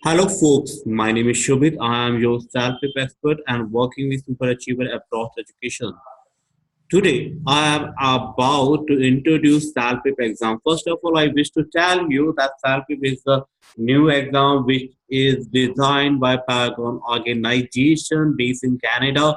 Hello, folks. My name is Shobhit. I am your Celpip expert and working with super achiever across education. Today, I am about to introduce Celpip exam. First of all, I wish to tell you that Celpip is a new exam which is designed by Paragon organization based in Canada.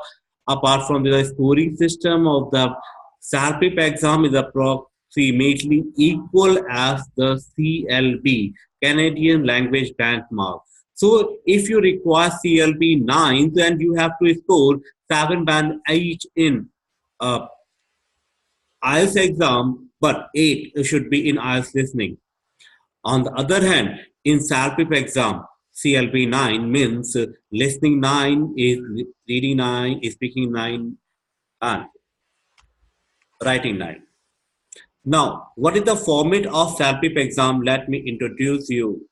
Apart from the scoring system of the Celpip exam is approximately equal as the CLB, Canadian Language Benchmark. So if you require CLB 9, then you have to score 7 band each in uh, IELTS exam, but 8 should be in IELTS listening. On the other hand, in Celpip exam, CLB 9 means listening 9 is reading 9 is speaking 9 and writing 9. Now, what is the format of Celpip exam? Let me introduce you.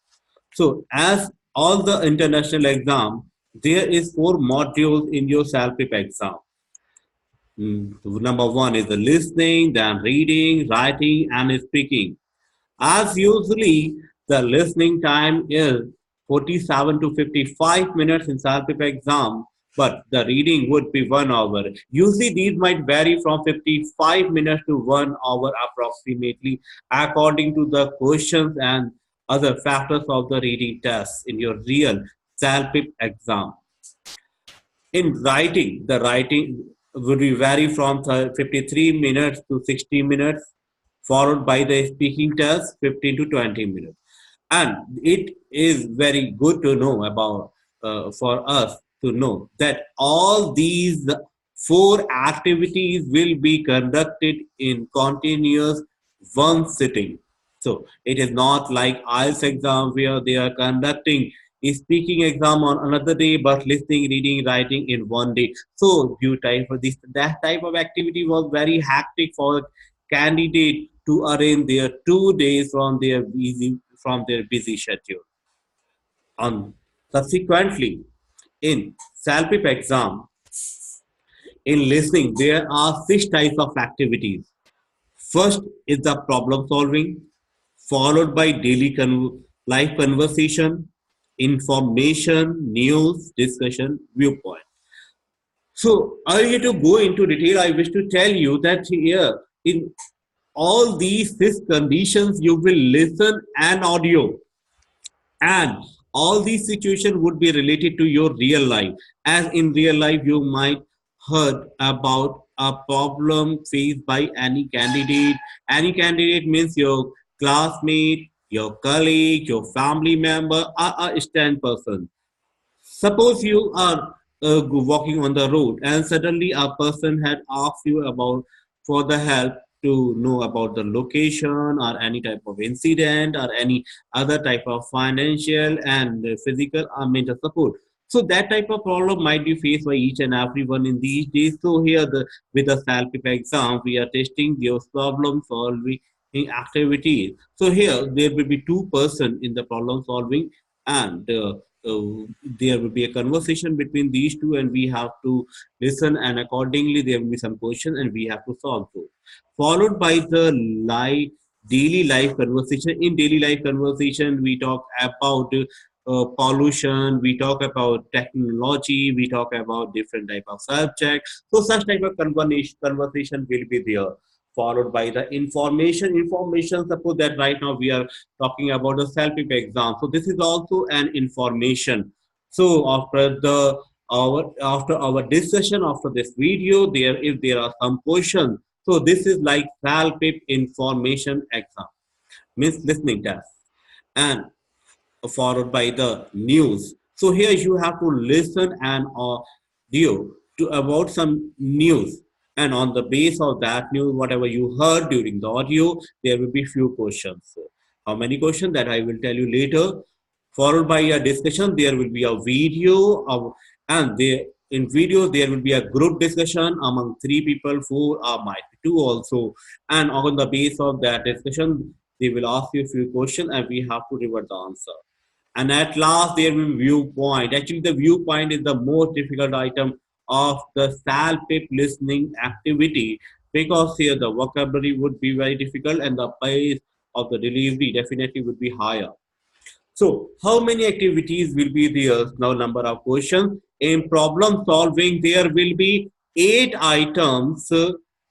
So, as all the international exam, there is 4 modules in your Celpip exam. Number one is the listening, then reading, writing, and speaking. As usually, the listening time is 47 to 55 minutes in Celpip exam, but the reading would be 1 hour. Usually, these might vary from 55 minutes to 1 hour approximately, according to the questions and other factors of the reading test in your real Celpip exam. In writing, the writing would be vary from 53 minutes to 60 minutes, followed by the speaking test 15 to 20 minutes. And it is very good to know about for us to know that all these 4 activities will be conducted in continuous one sitting. So it is not like IELTS exam where they are conducting a speaking exam on another day, but listening, reading, writing in one day. So due time for this, that type of activity was very hectic for candidate to arrange their 2 days from their busy schedule. On subsequently, in Celpip exam, in listening, there are 6 types of activities. First is the problem solving, followed by daily life conversation, information, news, discussion, viewpoint. So, earlier to go into detail, I wish to tell you that here in all these 6 conditions, you will listen an audio, and all these situations would be related to your real life. As in real life, you might heard about a problem faced by any candidate. Any candidate means your classmate, your colleague, your family member, or a stand person. Suppose you are walking on the road and suddenly a person had asked you about for the help to know about the location or any type of incident or any other type of financial and physical or mental support. So that type of problem might be faced by each and everyone in these days. So here the with the Celpip exam, we are testing those problem solving activities. So here there will be 2 person in the problem solving, and there will be a conversation between these two, and we have to listen, and accordingly there will be some questions and we have to solve those, followed by the live daily life conversation. In daily life conversation we talk about pollution, we talk about technology, we talk about different type of subjects. So such type of conversation will be there, followed by the information. Suppose that right now we are talking about the self-pip exam, so this is also an information. So after our discussion, after this video, there if there are some questions, so this is like self-pip information exam, means listening test, and followed by the news. So here you have to listen an audio to about some news, and on the base of that news, whatever you heard during the audio, there will be few questions. So how many questions that I will tell you later. Followed by a discussion, there will be a video of, and there in video there will be a group discussion among 3 people, 4 or might be 2 also, and on the base of that discussion, they will ask you a few questions and we have to revert the answer. And at last, there will be viewpoint. Actually, the viewpoint is the most difficult item of the Salpip listening activity, because here the vocabulary would be very difficult and the pace of the delivery definitely would be higher. So how many activities will be there? Now number of questions. In problem solving, there will be 8 items,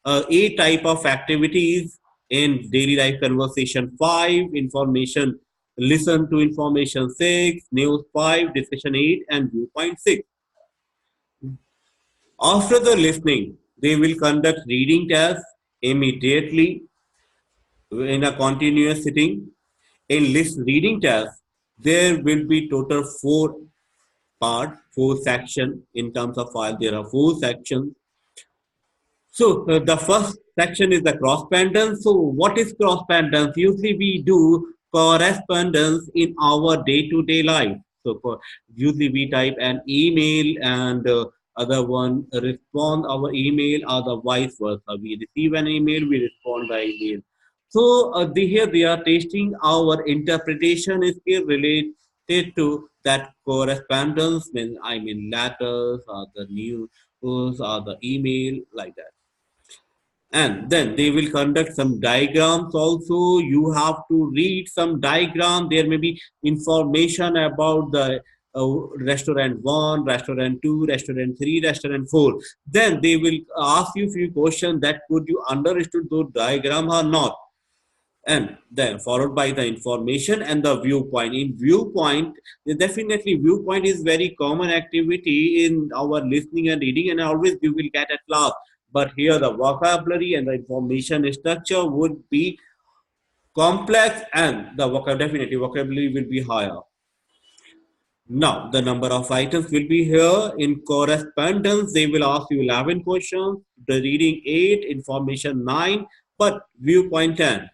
8 type of activities. In daily life conversation, 5, information, listen to information, 6, news, 5, discussion, 8, and viewpoint, 6. After the listening, they will conduct reading tests immediately in a continuous sitting. In list reading test, there will be total 4 section in terms of file. There are 4 sections. So the first section is the correspondence. So what is correspondence? Usually we do correspondence in our day-to-day life. So usually we type an email and other one respond our email or the vice versa. We receive an email, we respond by email. So here they are testing our interpretation skill related to that correspondence. I mean letters or the news or the email like that. And then they will conduct some diagrams also. You have to read some diagram. There may be information about the restaurant 1, restaurant 2, restaurant 3, restaurant 4. Then they will ask you few questions that could you understood those diagram or not, and then followed by the information and the viewpoint. In viewpoint, definitely viewpoint is very common activity in our listening and reading, and always you will get at class. But here the vocabulary and the information structure would be complex, and the definitely vocabulary will be higher. Now, the number of items will be here. In correspondence, they will ask you 11 questions, the reading 8, information 9, but viewpoint 10.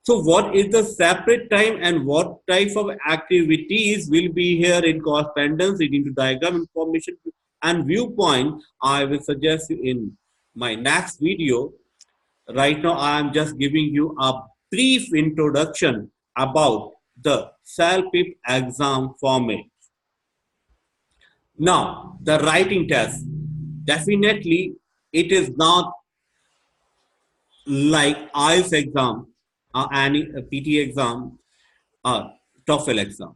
So what is the separate time and what type of activities will be here in correspondence, reading to diagram, information, and viewpoint? I will suggest you in my next video. Right now, I am just giving you a brief introduction about the Celpip exam format. Now, the writing test. Definitely, it is not like Ielts exam or any PT exam or TOEFL exam.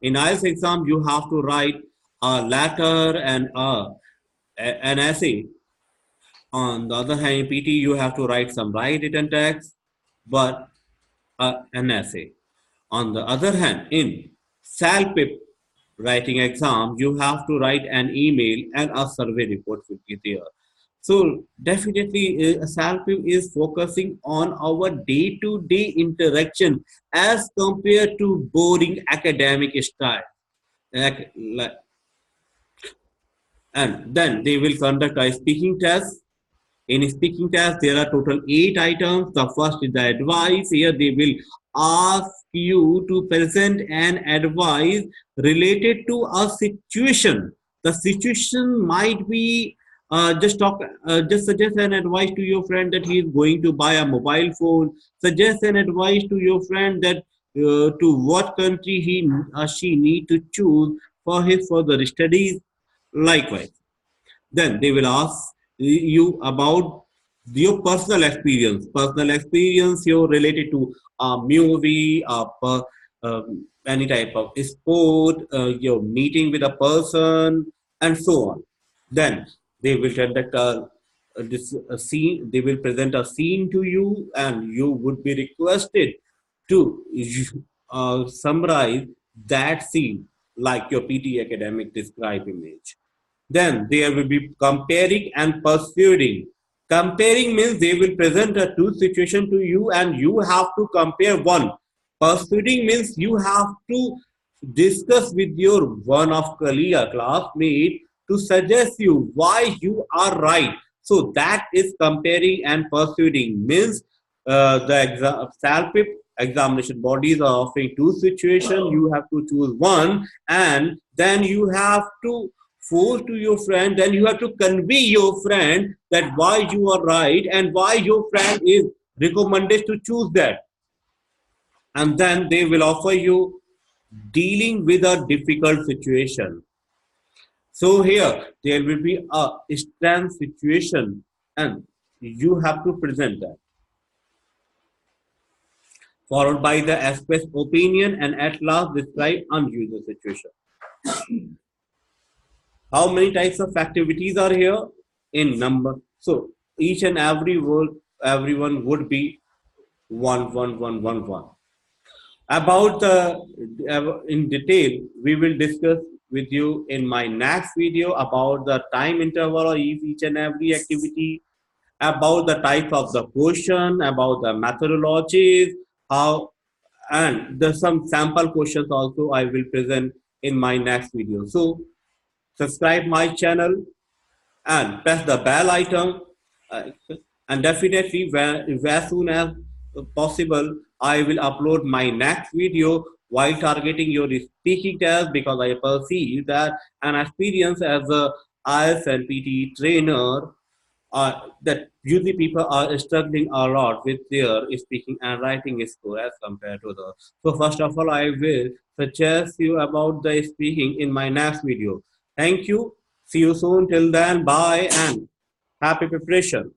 In Ielts exam, you have to write a letter and an essay. On the other hand, in PT, you have to write some written text, but an essay. On the other hand, in Celpip writing exam, you have to write an email and a survey report will be there. So definitely, Celpip is focusing on our day-to-day interaction as compared to boring academic style. And then they will conduct a speaking test. In a speaking test, there are total 8 items. The first is the advice. Here they will ask you to present an advice related to a situation. The situation might be just suggest an advice to your friend that he is going to buy a mobile phone. Suggest an advice to your friend that to what country he or she need to choose for his further studies. Likewise, then they will ask you about your personal experience. Personal experience you're related to a movie, any type of sport, your meeting with a person, and so on. Then they will conduct a scene. They will present a scene to you, and you would be requested to summarize that scene like your PT academic describe image. Then there will be comparing and persuading. Comparing means they will present a two situation to you and you have to compare one. Persuading means you have to discuss with your one of colleague or classmate to suggest you why you are right. So that is comparing and persuading means the Celpip examination bodies are offering two situations. You have to choose one, and then you have to force to your friend, then you have to convey your friend that why you are right and why your friend is recommended to choose that. And then they will offer you dealing with a difficult situation. So here there will be a strength situation and you have to present that. followed by the express opinion, and at last describe unusual situation. How many types of activities are here? In number. So each and every word, everyone would be one, one, one, one, one. About the in detail, we will discuss with you in my next video about the time interval of each and every activity, about the type of the question, about the methodologies, how, and there's some sample questions also I will present in my next video. So subscribe my channel and press the bell icon, uh, and definitely as soon as possible I will upload my next video while targeting your speaking test, because I perceive that an experience as a IELTS and PT trainer, that usually people are struggling a lot with their speaking and writing score as compared to the. So first of all, I will suggest you about the speaking in my next video. Thank you. See you soon. Till then, bye and happy preparation.